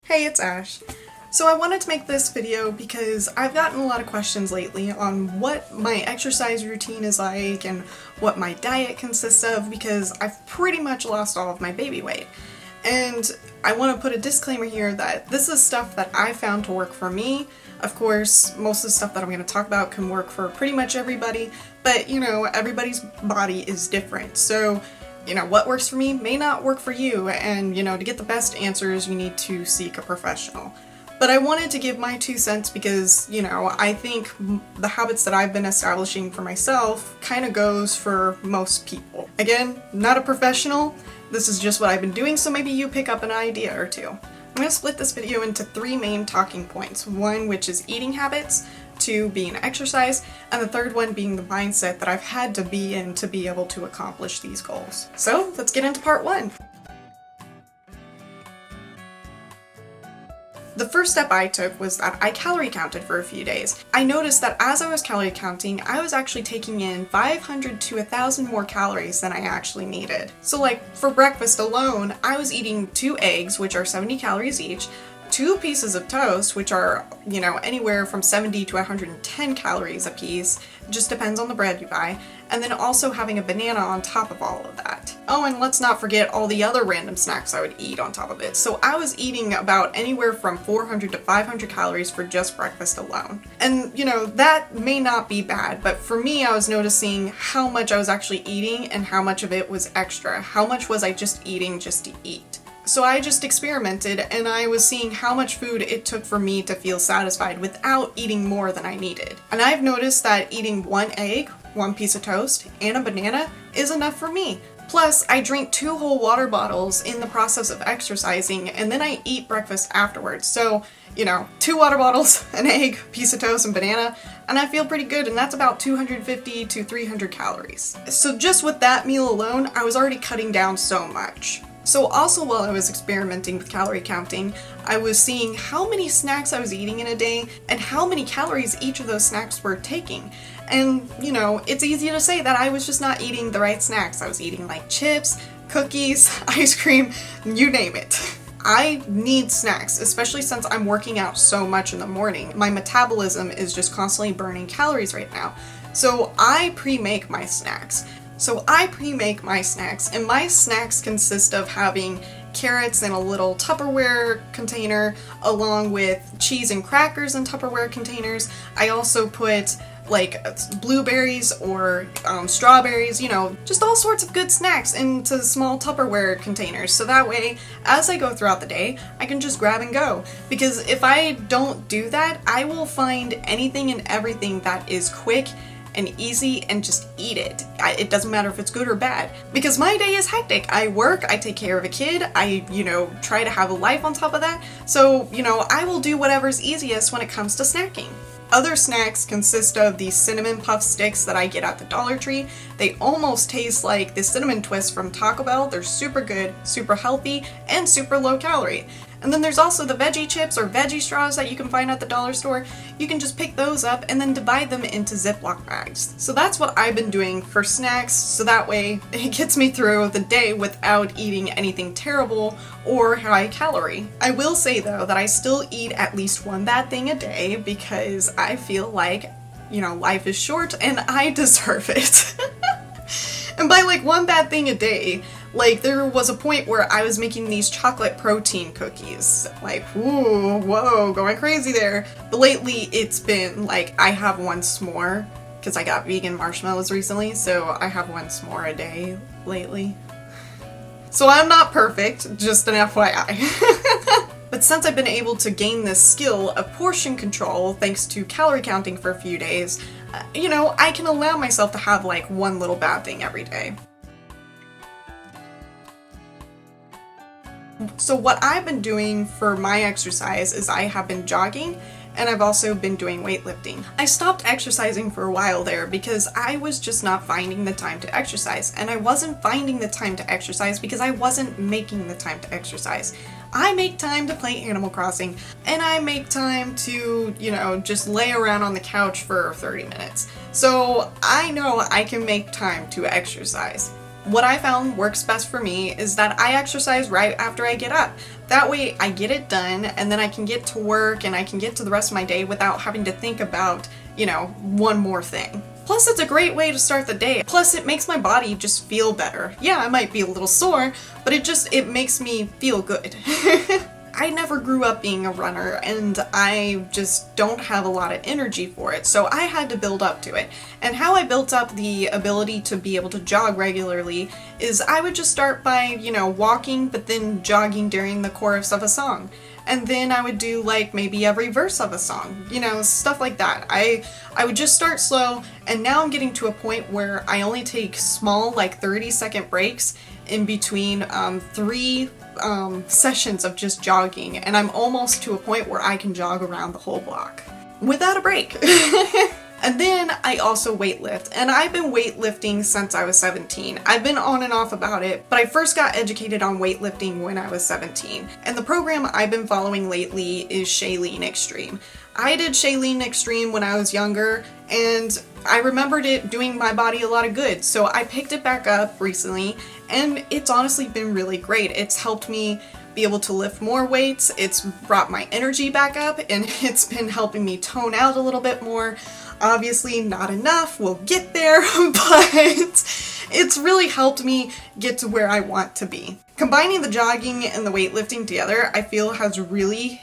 Hey, it's Ash. So I wanted to make this video because I've gotten a lot of questions lately on what my exercise routine is like and what my diet consists of because I've pretty much lost all of my baby weight. And I want to put a disclaimer here that this is stuff that I found to work for me. Of course, most of the stuff that I'm going to talk about can work for pretty much everybody, but you know, everybody's body is different. So what works for me may not work for you, and to get the best answers, you need to seek a professional. But I wanted to give my 2 cents because, I think the habits that I've been establishing for myself kind of goes for most people. Again, not a professional, this is just what I've been doing, so maybe you pick up an idea or two. I'm going to split this video into 3 main talking points. 1, which is eating habits, 2 being exercise, and the 3rd one being the mindset that I've had to be in to be able to accomplish these goals. So let's get into part 1. The first step I took was that I calorie counted for a few days. I noticed that as I was calorie counting, I was actually taking in 500 to 1,000 more calories than I actually needed. So like for breakfast alone, I was eating 2 eggs, which are 70 calories each, 2 pieces of toast, which are, anywhere from 70 to 110 calories a piece, just depends on the bread you buy, and then also having a banana on top of all of that. Oh, and let's not forget all the other random snacks I would eat on top of it. So I was eating about anywhere from 400 to 500 calories for just breakfast alone. And, that may not be bad, but for me, I was noticing how much I was actually eating and how much of it was extra. How much was I just eating just to eat? So I just experimented and I was seeing how much food it took for me to feel satisfied without eating more than I needed. And I've noticed that eating 1 egg, 1 piece of toast, and a banana is enough for me. Plus, I drink 2 whole water bottles in the process of exercising, and then I eat breakfast afterwards. So, 2 water bottles, an egg, piece of toast, and banana, and I feel pretty good, and that's about 250 to 300 calories. So just with that meal alone, I was already cutting down so much. So also while I was experimenting with calorie counting, I was seeing how many snacks I was eating in a day and how many calories each of those snacks were taking. And, it's easy to say that I was just not eating the right snacks. I was eating like chips, cookies, ice cream, you name it. I need snacks, especially since I'm working out so much in the morning. My metabolism is just constantly burning calories right now. So I pre-make my snacks. And my snacks consist of having carrots in a little Tupperware container, along with cheese and crackers in Tupperware containers. I also put like blueberries or strawberries, just all sorts of good snacks into small Tupperware containers. So that way, as I go throughout the day, I can just grab and go. Because if I don't do that, I will find anything and everything that is quick and easy and just eat it. It doesn't matter if it's good or bad, because my day is hectic. I work, I take care of a kid, I, try to have a life on top of that. So, I will do whatever's easiest when it comes to snacking. Other snacks consist of these cinnamon puff sticks that I get at the Dollar Tree. They almost taste like the cinnamon twists from Taco Bell. They're super good, super healthy, and super low calorie. And then there's also the veggie chips or veggie straws that you can find at the dollar store. You can just pick those up and then divide them into Ziploc bags. So that's what I've been doing for snacks, so that way it gets me through the day without eating anything terrible or high calorie. I will say though that I still eat at least 1 bad thing a day because I feel like, life is short and I deserve it. And by 1 bad thing a day, there was a point where I was making these chocolate protein cookies. Ooh, whoa, going crazy there. But lately it's been I have 1 s'more, because I got vegan marshmallows recently, so I have 1 s'more a day lately. So I'm not perfect, just an FYI. But since I've been able to gain this skill of portion control thanks to calorie counting for a few days, I can allow myself to have 1 little bad thing every day. So what I've been doing for my exercise is I have been jogging, and I've also been doing weightlifting. I stopped exercising for a while there because I was just not finding the time to exercise, and I wasn't finding the time to exercise because I wasn't making the time to exercise. I make time to play Animal Crossing, and I make time to, just lay around on the couch for 30 minutes. So I know I can make time to exercise. What I found works best for me is that I exercise right after I get up. That way I get it done, and then I can get to work and I can get to the rest of my day without having to think about, you know, one more thing. Plus, it's a great way to start the day. Plus, it makes my body just feel better. Yeah, I might be a little sore, but it makes me feel good. I never grew up being a runner, and I just don't have a lot of energy for it, so I had to build up to it. And how I built up the ability to be able to jog regularly is I would just start by, you know, walking, but then jogging during the chorus of a song. And then I would do like maybe every verse of a song, you know, stuff like that. I would just start slow, and now I'm getting to a point where I only take small, like 30-second breaks in between 3 sessions of just jogging, and I'm almost to a point where I can jog around the whole block without a break. And then I also weightlift, and I've been weightlifting since I was 17. I've been on and off about it, but I first got educated on weightlifting when I was 17. And the program I've been following lately is Chalean Extreme. I did Chalean Extreme when I was younger, and I remembered it doing my body a lot of good, so I picked it back up recently, and it's honestly been really great. It's helped me be able to lift more weights, it's brought my energy back up, and it's been helping me tone out a little bit more. Obviously not enough, we'll get there, but it's really helped me get to where I want to be. Combining the jogging and the weightlifting together, I feel has really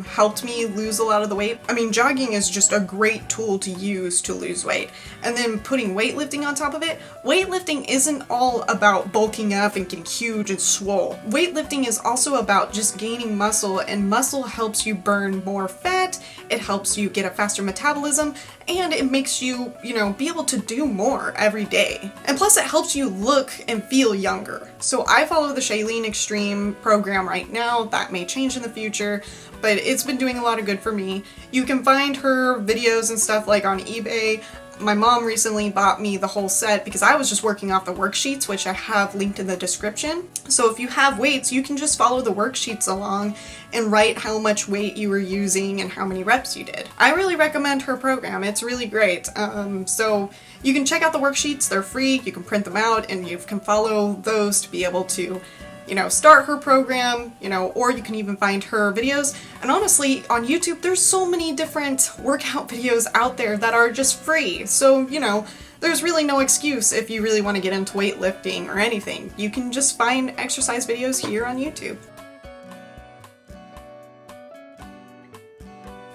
helped me lose a lot of the weight. I mean, jogging is just a great tool to use to lose weight. And then putting weightlifting on top of it, weightlifting isn't all about bulking up and getting huge and swole. Weightlifting is also about just gaining muscle, and muscle helps you burn more fat, it helps you get a faster metabolism, and it makes you, you know, be able to do more every day. And plus it helps you look and feel younger. So I follow the Chalean Extreme program right now. That may change in the future, but it's been doing a lot of good for me. You can find her videos and stuff like on eBay. My mom recently bought me the whole set because I was just working off the worksheets, which I have linked in the description. So if you have weights, you can just follow the worksheets along and write how much weight you were using and how many reps you did. I really recommend her program. It's really great. So you can check out the worksheets. They're free. You can print them out and you can follow those to be able to, you know, start her program, you know, or you can even find her videos. And honestly, on YouTube, there's so many different workout videos out there that are just free. So, you know, there's really no excuse if you really want to get into weightlifting or anything. You can just find exercise videos here on YouTube.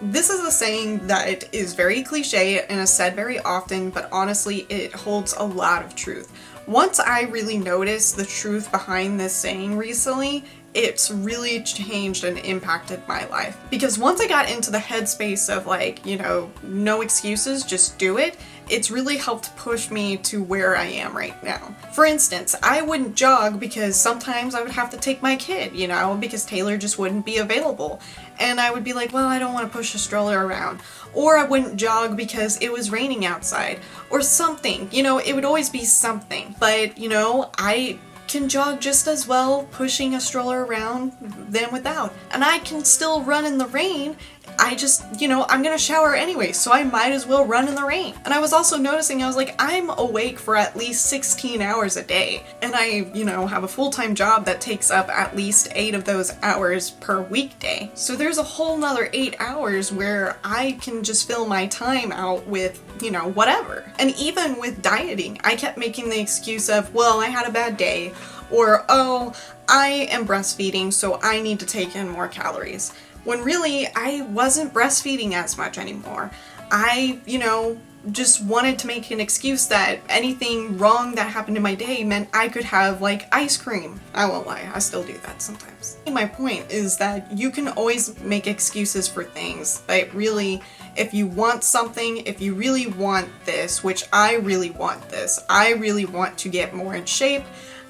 This is a saying that is very cliche and is said very often, but honestly, it holds a lot of truth. Once I really noticed the truth behind this saying recently, it's really changed and impacted my life. Because once I got into the headspace of like, you know, no excuses, just do it, it's really helped push me to where I am right now. For instance, I wouldn't jog because sometimes I would have to take my kid, you know, because Taylor just wouldn't be available. And I would be like, well, I don't want to push a stroller around. Or I wouldn't jog because it was raining outside. Or something, you know, it would always be something. But, you know, I can jog just as well pushing a stroller around than without. And I can still run in the rain. I just, you know, I'm gonna shower anyway, so I might as well run in the rain. And I was also noticing, I was like, I'm awake for at least 16 hours a day. And I, you know, have a full-time job that takes up at least 8 of those hours per weekday. So there's a whole nother 8 hours where I can just fill my time out with, you know, whatever. And even with dieting, I kept making the excuse of, well, I had a bad day, or, oh, I am breastfeeding, so I need to take in more calories. When really, I wasn't breastfeeding as much anymore. I, you know, just wanted to make an excuse that anything wrong that happened in my day meant I could have, like, ice cream. I won't lie, I still do that sometimes. My point is that you can always make excuses for things, but really, if you want something, if you really want this, which I really want this, I really want to get more in shape,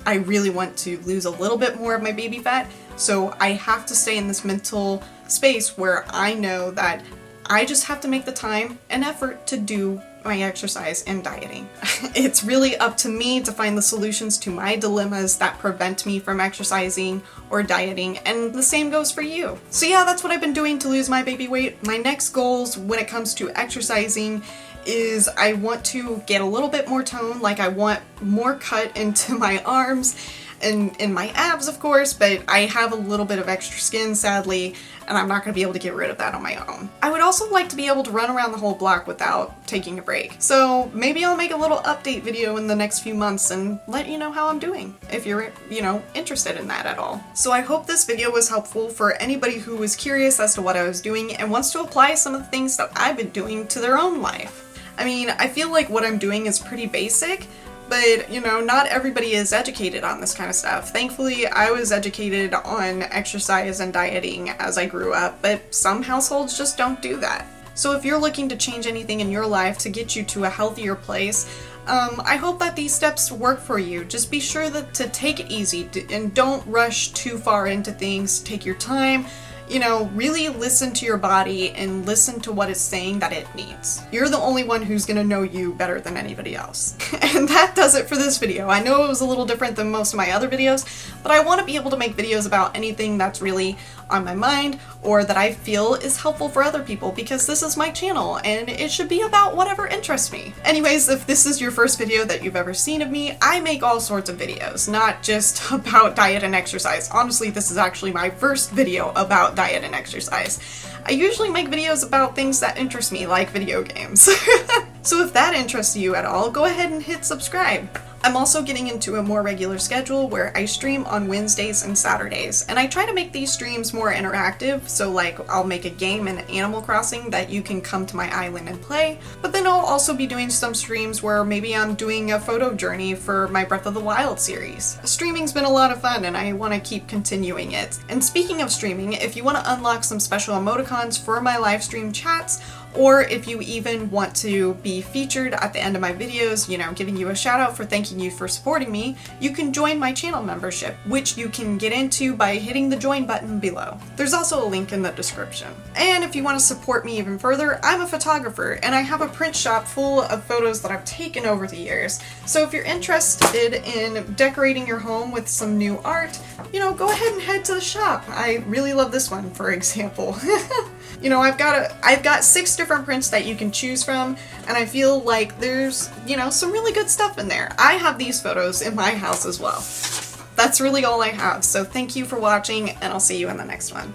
I really want to lose a little bit more of my baby fat, so I have to stay in this mental space where I know that I just have to make the time and effort to do my exercise and dieting. It's really up to me to find the solutions to my dilemmas that prevent me from exercising or dieting, and the same goes for you. So yeah, that's what I've been doing to lose my baby weight. My next goals when it comes to exercising is I want to get a little bit more tone, like I want more cut into my arms in my abs, of course, but I have a little bit of extra skin, sadly, and I'm not going to be able to get rid of that on my own. I would also like to be able to run around the whole block without taking a break. So maybe I'll make a little update video in the next few months and let you know how I'm doing, if you're, interested in that at all. So I hope this video was helpful for anybody who was curious as to what I was doing and wants to apply some of the things that I've been doing to their own life. I mean, I feel like what I'm doing is pretty basic, but, not everybody is educated on this kind of stuff. Thankfully, I was educated on exercise and dieting as I grew up, but some households just don't do that. So if you're looking to change anything in your life to get you to a healthier place, I hope that these steps work for you. Just be sure to take it easy and don't rush too far into things. Take your time. Really listen to your body and listen to what it's saying that it needs. You're the only one who's gonna know you better than anybody else. And that does it for this video. I know it was a little different than most of my other videos, but I want to be able to make videos about anything that's really on my mind or that I feel is helpful for other people, because this is my channel and it should be about whatever interests me. Anyways, if this is your first video that you've ever seen of me, I make all sorts of videos, not just about diet and exercise. Honestly, this is actually my first video about diet and exercise. I usually make videos about things that interest me, like video games. So if that interests you at all, go ahead and hit subscribe. I'm also getting into a more regular schedule where I stream on Wednesdays and Saturdays, and I try to make these streams more interactive, so like I'll make a game in Animal Crossing that you can come to my island and play, but then I'll also be doing some streams where maybe I'm doing a photo journey for my Breath of the Wild series. Streaming's been a lot of fun and I want to keep continuing it. And speaking of streaming, if you want to unlock some special emoticons for my live stream chats, or if you even want to be featured at the end of my videos, giving you a shout out for thanking you for supporting me, you can join my channel membership, which you can get into by hitting the join button below. There's also a link in the description. And if you want to support me even further, I'm a photographer and I have a print shop full of photos that I've taken over the years. So if you're interested in decorating your home with some new art, go ahead and head to the shop. I really love this one, for example. I've got 6 different prints that you can choose from, and I feel like there's, some really good stuff in there. I have these photos in my house as well. That's really all I have, so thank you for watching, and I'll see you in the next one.